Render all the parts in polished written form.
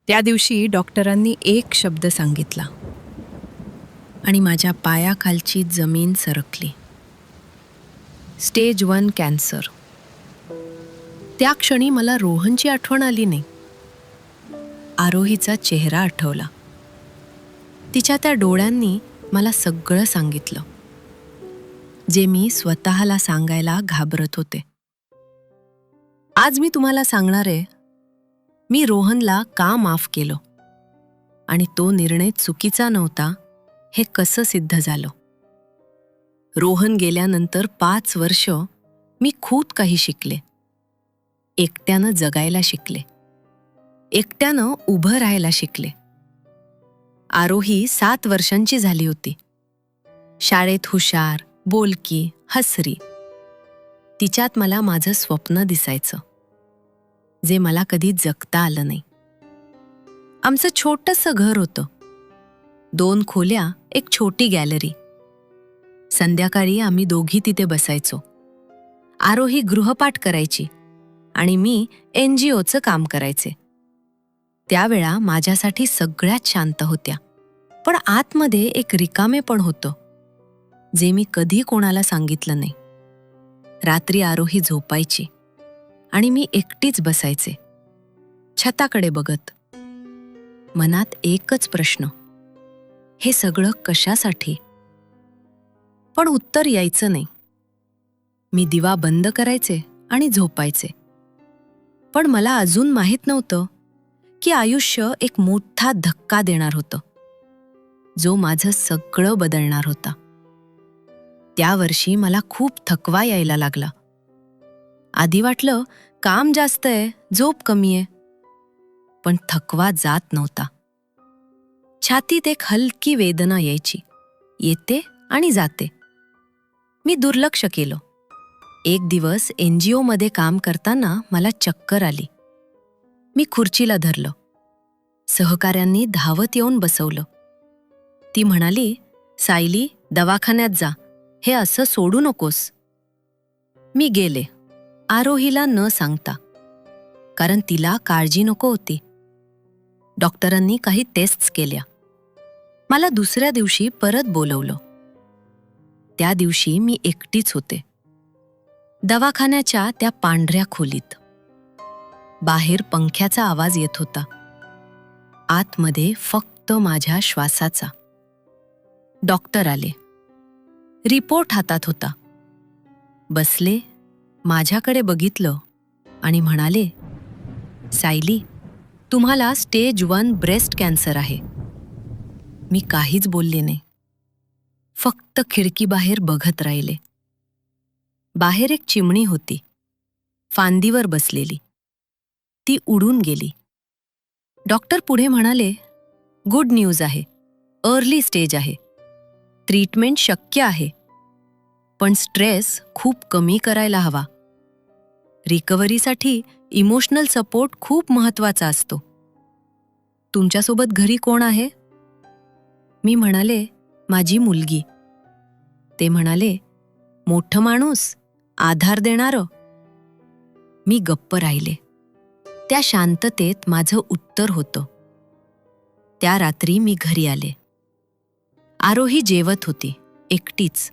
त्या दिवशी डॉक्टरांनी एक शब्द सांगितला आणि माझ्या पायाखालची जमीन सरकली. Stage 1 cancer. त्या क्षणी मला रोहनची आठवण आली नाही. आरोहीचा चेहरा आठवला. तिच्या त्या डोळ्यांनी मला सगळं सांगितलं, जे मी स्वतःला सांगायला घाबरत होते. आज मी तुम्हाला सांगणार आहे, मी रोहनला का माफ केलं आणि तो निर्णय चुकीचा नव्हता हे कसं सिद्ध झालं. रोहन गेल्यानंतर 5 वर्ष मी खूप काही शिकले. एकट्यानं जगायला शिकले, एकट्यानं उभं राहायला शिकले. आरोही 7 वर्षांची झाली होती. शाळेत हुशार, बोलकी, हसरी. तिच्यात मला माझं स्वप्न दिसायचं, जे मला कधी जगता आलं नाही. आमचं छोटंसं घर होतं. 2 खोल्या, एक छोटी गॅलरी. संध्याकाळी आम्ही दोघी तिथे बसायचो. आरोही गृहपाठ करायची आणि मी NGOचं काम करायचे. त्यावेळा माझ्यासाठी सगळ्यात शांत होत्या. पण आतमध्ये एक रिकामेपण होतं, जे मी कधी कोणाला सांगितलं नाही. रात्री आरोही झोपायची आणि मी एकटीच बसायचे, छताकडे बघत. मनात एकच प्रश्न, हे सगळं कशासाठी? पण उत्तर यायचं नाही. मी दिवा बंद करायचे आणि झोपायचे. पण मला अजून माहीत नव्हतं की आयुष्य एक मोठा धक्का देणार होतं, जो माझं सगळं बदलणार होता. त्या वर्षी मला खूप थकवा यायला लागला. आधी वाटलं काम जास्त आहे, झोप कमी आहे. पण थकवा जात नव्हता. छातीत एक हलकी वेदना यायची, येते आणि जाते. मी दुर्लक्ष केलं. एक दिवस NGO मध्ये काम करताना मला चक्कर आली. मी खुर्चीला धरलं. सहकाऱ्यांनी धावत येऊन बसवलं. ती म्हणाली, सायली, दवाखान्यात जा, हे असं सोडू नकोस. मी गेले, आरोहीला न सांगता, कारण तिला काळजी नको होती. डॉक्टरांनी काही टेस्ट्स केल्या. मला दुसऱ्या दिवशी परत बोलवलं. त्या दिवशी मी एकटीच होते, दवाखान्याच्या त्या पांढऱ्या खोलीत. बाहेर पंख्याचा आवाज येत होता, आतमध्ये फक्त माझ्या श्वासाचा. डॉक्टर आले. रिपोर्ट हातात होता. बसले, माझ्याकडे बघितलं आणि म्हणाले, सायली, तुम्हाला स्टेज 1 ब्रेस्ट कॅन्सर आहे. मी काहीच बोलले नाही, फक्त खिडकीबाहेर बघत राहिले. बाहेर एक चिमणी होती, फांदीवर बसलेली. ती उडून गेली. डॉक्टर पुढे म्हणाले, गुड न्यूज आहे, अर्ली स्टेज आहे, ट्रीटमेंट शक्य आहे, पण स्ट्रेस खूप कमी करायला हवा. रिकव्हरीसाठी इमोशनल सपोर्ट खूप महत्त्वाचा असतो. तुमच्यासोबत घरी कोण आहे? मी म्हणाले, माझी मुलगी. ते म्हणाले, मोठं माणूस, आधार देणारं. मी गप्प राहिले. त्या शांततेत माझं उत्तर होतं. त्या रात्री मी घरी आले. आरोही जेवत होती, एकटीच.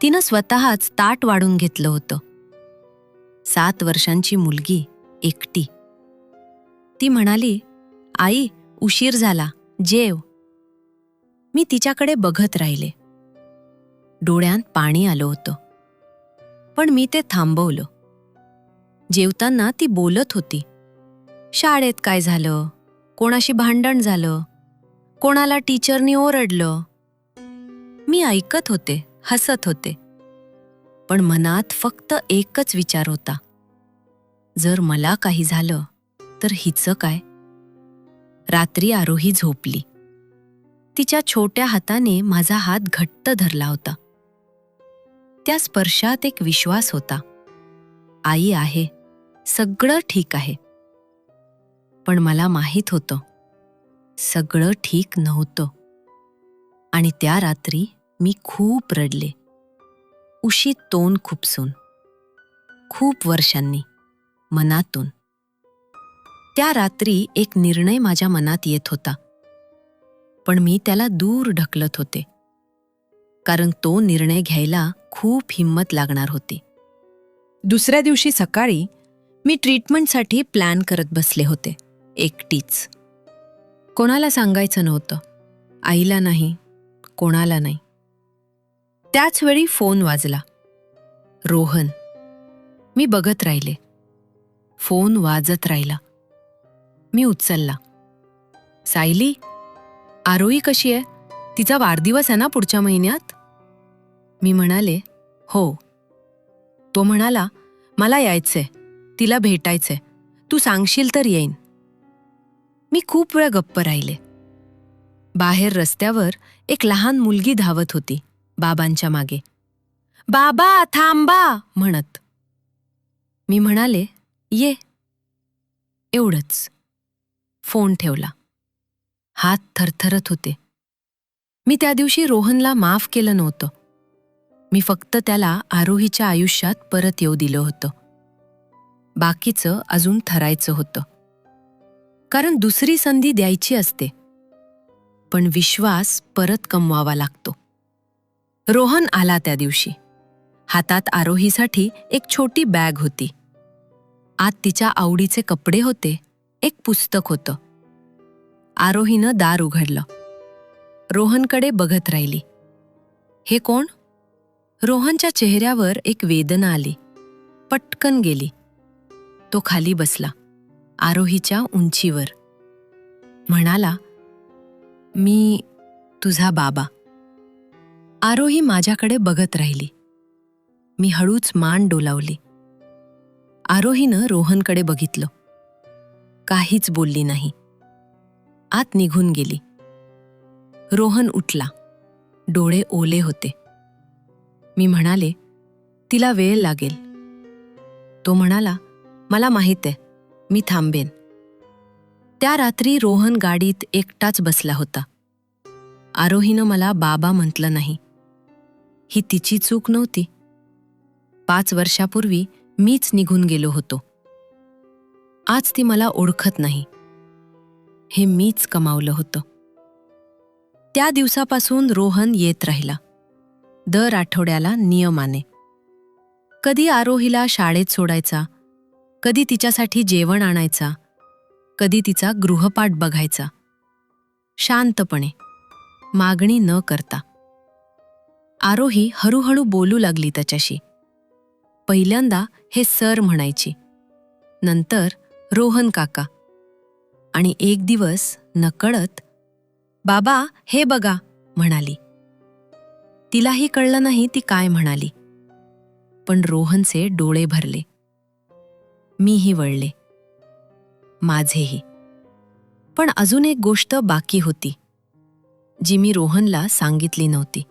तिनं स्वतःच ताट वाढून घेतलं होतं. 7 वर्षांची मुलगी, एकटी. ती म्हणाली, आई, उशीर झाला, जेव. मी तिच्याकडे बघत राहिले. डोळ्यात पाणी आलं होतं, पण मी ते थांबवलं. जेवताना ती बोलत होती. शाळेत काय झालं, कोणाशी भांडण झालं, कोणाला टीचरनी ओरडलं. मी ऐकत होते, हसत होते. पण मनात फक्त एकच विचार होता, जर मला काही झालं तर हिचं काय? रात्री आरोही झोपली. तिच्या छोट्या हाताने माझा हात घट्ट धरला होता. त्या स्पर्शात एक विश्वास होता, आई आहे, सगळं ठीक आहे. पण मला माहीत होतं, सगळं ठीक नव्हतं. आणि त्या रात्री मी खूप रडले, उशीत तोंड खुपसून, खूप वर्षांनी, मनातून. त्या रात्री एक निर्णय माझ्या मनात येत होता, पण मी त्याला दूर ढकलत होते, कारण तो निर्णय घ्यायला खूप हिंमत लागणार होती. दुसऱ्या दिवशी सकाळी मी ट्रीटमेंटसाठी प्लॅन करत बसले होते, एकटीच. कोणाला सांगायचं नव्हतं, आईला नाही, कोणाला नाही. त्याच वेळी फोन वाजला. रोहन. मी बघत राहिले. फोन वाजत राहिला. मी उचलला. सायली, आरोही कशी आहे? तिचा वाढदिवस आहे ना पुढच्या महिन्यात? मी म्हणाले, हो. तो म्हणाला, मला यायचंय, तिला भेटायचंय, तू सांगशील तर येईन. मी खूप वेळ गप्प राहिले. बाहेर रस्त्यावर एक लहान मुलगी धावत होती बाबांच्या मागे. बाबा थांबा म्हणत. मी म्हणाले, ये. एवढंच. फोन ठेवला. हात थरथरत होते. मी त्या दिवशी रोहनला माफ केलं नव्हतं. मी फक्त त्याला आरोहीच्या आयुष्यात परत येऊ दिलं होतं. बाकीचं अजून ठरायचं होतं. कारण दुसरी संधी द्यायची असते, पण विश्वास परत कमवावा लागतो. रोहन आला त्या दिवशी. हातात आरोहीसाठी एक छोटी बॅग होती. आत तिच्या आवडीचे कपडे होते, एक पुस्तक होतं. आरोहीनं दार उघडलं. रोहनकडे बघत राहिली. हे कोण? रोहनच्या चेहऱ्यावर एक वेदना आली. पटकन गेली. तो खाली बसला, आरोहीच्या उंचीवर. म्हणाला, मी तुझा बाबा. आरोही माझ्याकडे बघत राहिली. मी हळूच मान डोलावली. आरोहीनं रोहनकडे बघितलं. काहीच बोलली नाही. आत निघून गेली. रोहन उठला. डोळे ओले होते. मी म्हणाले, तिला वेळ लागेल. तो म्हणाला, मला माहीत आहे, मी थांबेन. त्या रात्री रोहन गाडीत एकटाच बसला होता. आरोहीनं मला बाबा म्हटलं नाही. ही तिची चूक नव्हती. 5 वर्षापूर्वी मीच निघून गेलो होतो. आज ती मला ओळखत नाही. हे मीच कमावलं होतं. त्या दिवसापासून रोहन येत राहिला. दर आठवड्याला नियमाने. कधी आरोहीला शाळेत सोडायचा, कधी तिच्यासाठी जेवण आणायचा, कधी तिचा गृहपाठ बघायचा. शांतपणे, मागणी न करता. आरोही हळूहळू बोलू लागली त्याच्याशी. पहिल्यांदा हे सर म्हणायची, नंतर रोहन काका, आणि एक दिवस नकळत बाबा हे बघा म्हणाली. तिलाही कळलं नाही ती काय म्हणाली, पण रोहनचे डोळे भरले. मीही वळले. माझेही. पण अजून एक गोष्ट बाकी होती, जी मी रोहनला सांगितली नव्हती.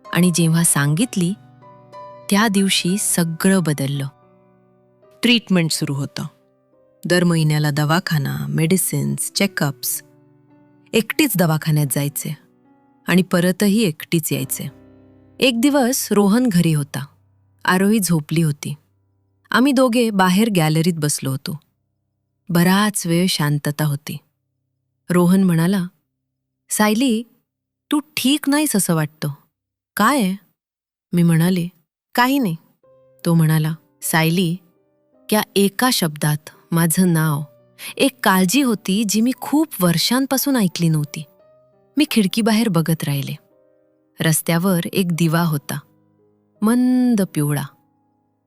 आणि जेव्हा सांगितली, त्या दिवशी सगळं बदललं. ट्रीटमेंट सुरू होतं. दर महिन्याला दवाखाना, मेडिसिन्स, चेकअप्स. एकटीच दवाखान्यात जायचे आणि परतही एकटीच यायचे. एक दिवस रोहन घरी होता. आरोही झोपली होती. आम्ही दोघे बाहेर गॅलरीत बसलो होतो. बराच वेळ शांतता होती. रोहन म्हणाला, सायली, तू ठीक नाहीस असं वाटतं. काय आहे? मी म्हणाले, काही नाही. तो म्हणाला, सायली, त्या एका शब्दात माझं नाव, एक काळजी होती जी मी खूप वर्षांपासून ऐकली नव्हती. मी खिडकीबाहेर बघत राहिले. रस्त्यावर एक दिवा होता, मंद पिवळा,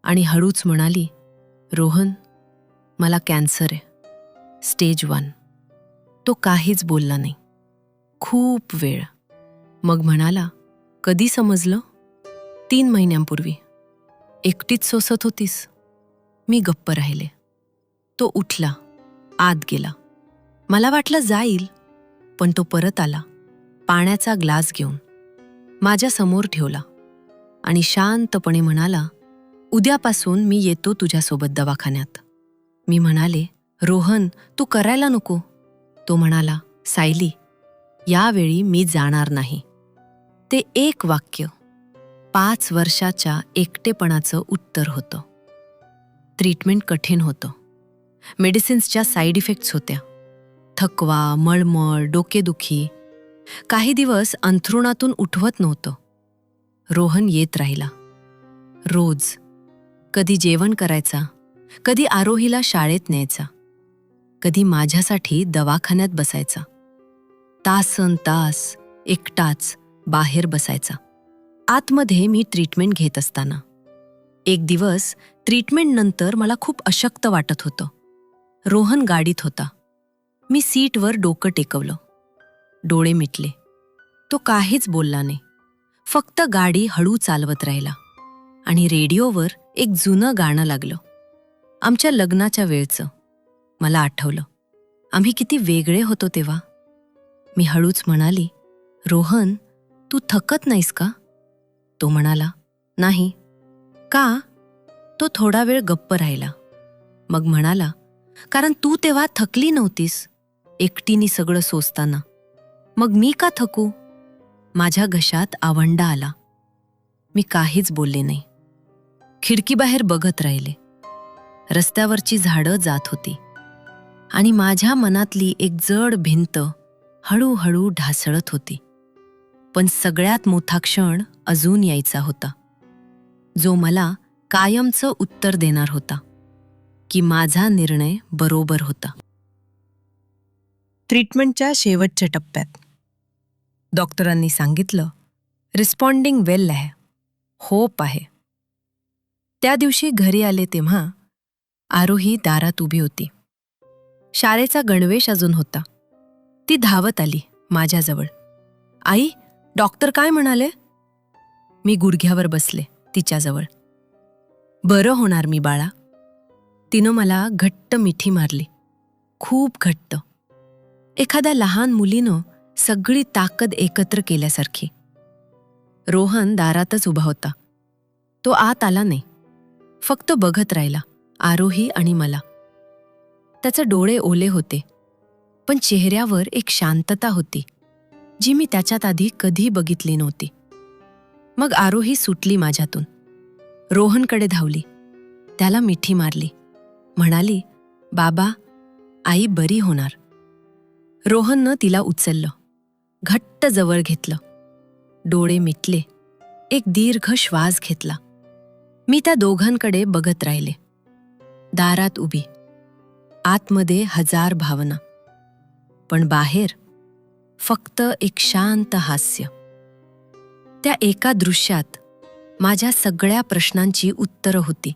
आणि हळूच म्हणाली, रोहन, मला कॅन्सर आहे, स्टेज 1. तो काहीच बोलला नाही. खूप वेळ. मग म्हणाला, कधी समजलं? 3 महिन्यांपूर्वी. एकटीच सोसत होतीस? मी गप्प राहिले. तो उठला, आत गेला. मला वाटलं जाईल, पण तो परत आला. पाण्याचा ग्लास घेऊन माझ्या समोर ठेवला आणि शांतपणे म्हणाला, उद्यापासून मी येतो तुझ्यासोबत दवाखान्यात. मी म्हणाले, रोहन, तू करायला नको. तो म्हणाला, सायली, यावेळी मी जाणार नाही. ते एक वाक्य 5 वर्षाच्या एकटेपणाचं उत्तर होतं. ट्रीटमेंट कठीण होतं. मेडिसिन्सच्या साईड इफेक्ट्स होत्या. थकवा, मळमळ, डोकेदुखी. काही दिवस अंथरुणातून उठवत नव्हतं. रोहन येत राहिला. रोज. कधी जेवण करायचा, कधी आरोहीला शाळेत न्यायचा, कधी माझ्यासाठी दवाखान्यात बसायचा. तासन तास एकटाच बाहेर बसायचा. आतमध्ये मी ट्रीटमेंट घेत असताना. एक दिवस ट्रीटमेंटनंतर मला खूप अशक्त वाटत होतं. रोहन गाडीत होता. मी सीटवर डोकं टेकवलं. डोळे मिटले. तो काहीच बोलला नाही. फक्त गाडी हळू चालवत राहिला आणि रेडिओवर एक जुनं गाणं लागलं. आमच्या लग्नाच्या वेळचं. मला आठवलं, आम्ही किती वेगळे होतो तेव्हा. मी हळूच म्हणाली, रोहन, तू थकत नाहीस का? तो म्हणाला, नाही. का? तो थोडा वेळ गप्प राहिला. मग म्हणाला, कारण तू तेव्हा थकली नव्हतीस, एकटीनी सगळं सोसताना. मग मी का थकू? माझ्या घशात आवंडा आला. मी काहीच बोलले नाही. खिडकीबाहेर बघत राहिले. रस्त्यावरची झाडं जात होती आणि माझ्या मनातली एक जड भिंत हळूहळू ढासळत होती. पण सगळ्यात मोठा क्षण अजून यायचा होता, जो मला कायमचं उत्तर देणार होता की माझा निर्णय बरोबर होता. ट्रीटमेंटच्या शेवटच्या टप्प्यात डॉक्टरांनी सांगितलं, रिस्पॉन्डिंग वेल आहे, होप आहे. त्या दिवशी घरी आले तेव्हा आरोही दारात उभी होती. शाळेचा गणवेश अजून होता. ती धावत आली माझ्याजवळ. आई, डॉक्टर काय म्हणाले? मी गुडघ्यावर बसले तिच्याजवळ. बरं होणार मी बाळा. तिनं मला घट्ट मिठी मारली, खूप घट्ट. एखाद्या लहान मुलीनं सगळी ताकद एकत्र केल्यासारखी. रोहन दारातच उभा होता. तो आत आला नाही, फक्त बघत राहिला आरोही आणि मला. त्याचे डोळे ओले होते, पण चेहऱ्यावर एक शांतता होती जी मी त्याच्यात आधी कधी बघितली नव्हती. मग आरोही सुटली माझ्यातून. रोहनकडे धावली, त्याला मिठी मारली, म्हणाली, बाबा, आई बरी होणार. रोहननं तिला उचललं, घट्ट जवळ घेतलं. डोळे मिटले, एक दीर्घ श्वास घेतला. मी त्या दोघांकडे बघत राहिले. दारात उभी, आतमध्ये हजार भावना, पण बाहेर फक्त एक शांत हास्य. त्या एका दृश्यात माझ्या सगळ्या प्रश्नांची उत्तरं होती.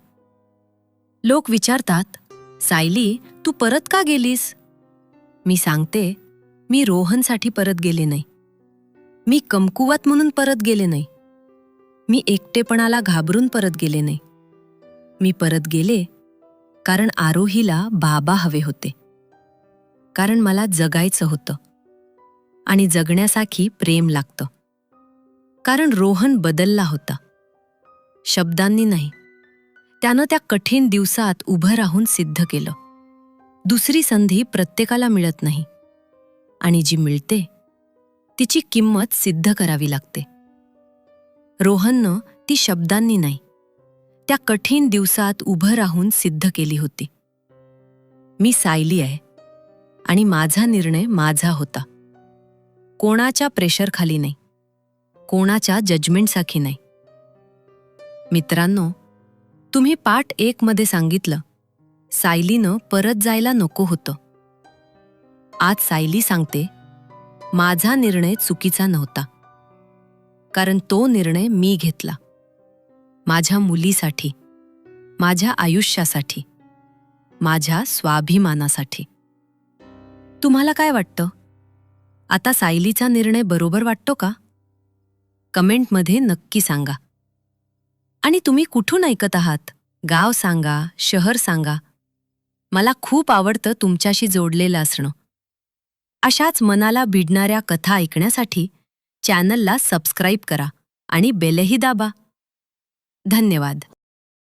लोक विचारतात, सायली, तू परत का गेलीस? मी सांगते, मी रोहनसाठी परत गेले नाही. मी कमकुवत म्हणून परत गेले नाही. मी एकटेपणाला घाबरून परत गेले नाही. मी परत गेले कारण आरोहीला बाबा हवे होते. कारण मला जगायचं होतं आणि जगण्यासाठी प्रेम लागतं. कारण रोहन बदलला होता, शब्दांनी नाही. त्यानं त्या कठीण दिवसात उभं राहून सिद्ध केलं. दुसरी संधी प्रत्येकाला मिळत नाही आणि जी मिळते तिची किंमत सिद्ध करावी लागते. रोहननं ती शब्दांनी नाही, त्या कठीण दिवसात उभं राहून सिद्ध केली होती. मी सायली आहे आणि माझा निर्णय माझा होता. कोणाच्या प्रेशरखाली नाही, कोणाच्या जजमेंटसाठी नाही. मित्रांनो, तुम्ही पार्ट 1 मध्ये सांगितलं, सायलीनं परत जायला नको होतं. आज सायली सांगते, माझा निर्णय चुकीचा नव्हता. कारण तो निर्णय मी घेतला. माझ्या मुलीसाठी, माझ्या आयुष्यासाठी, माझ्या स्वाभिमानासाठी. तुम्हाला काय वाटतं? आता सायलीचा निर्णय बरोबर वाटतो का? कमेंटमध्ये नक्की सांगा. आणि तुम्ही कुठून ऐकत आहात? गाव सांगा, शहर सांगा. मला खूप आवडतं तुमच्याशी जोडलेलं असणं. अशाच मनाला भिडणाऱ्या कथा ऐकण्यासाठी चॅनलला सबस्क्राईब करा आणि बेलही दाबा. धन्यवाद.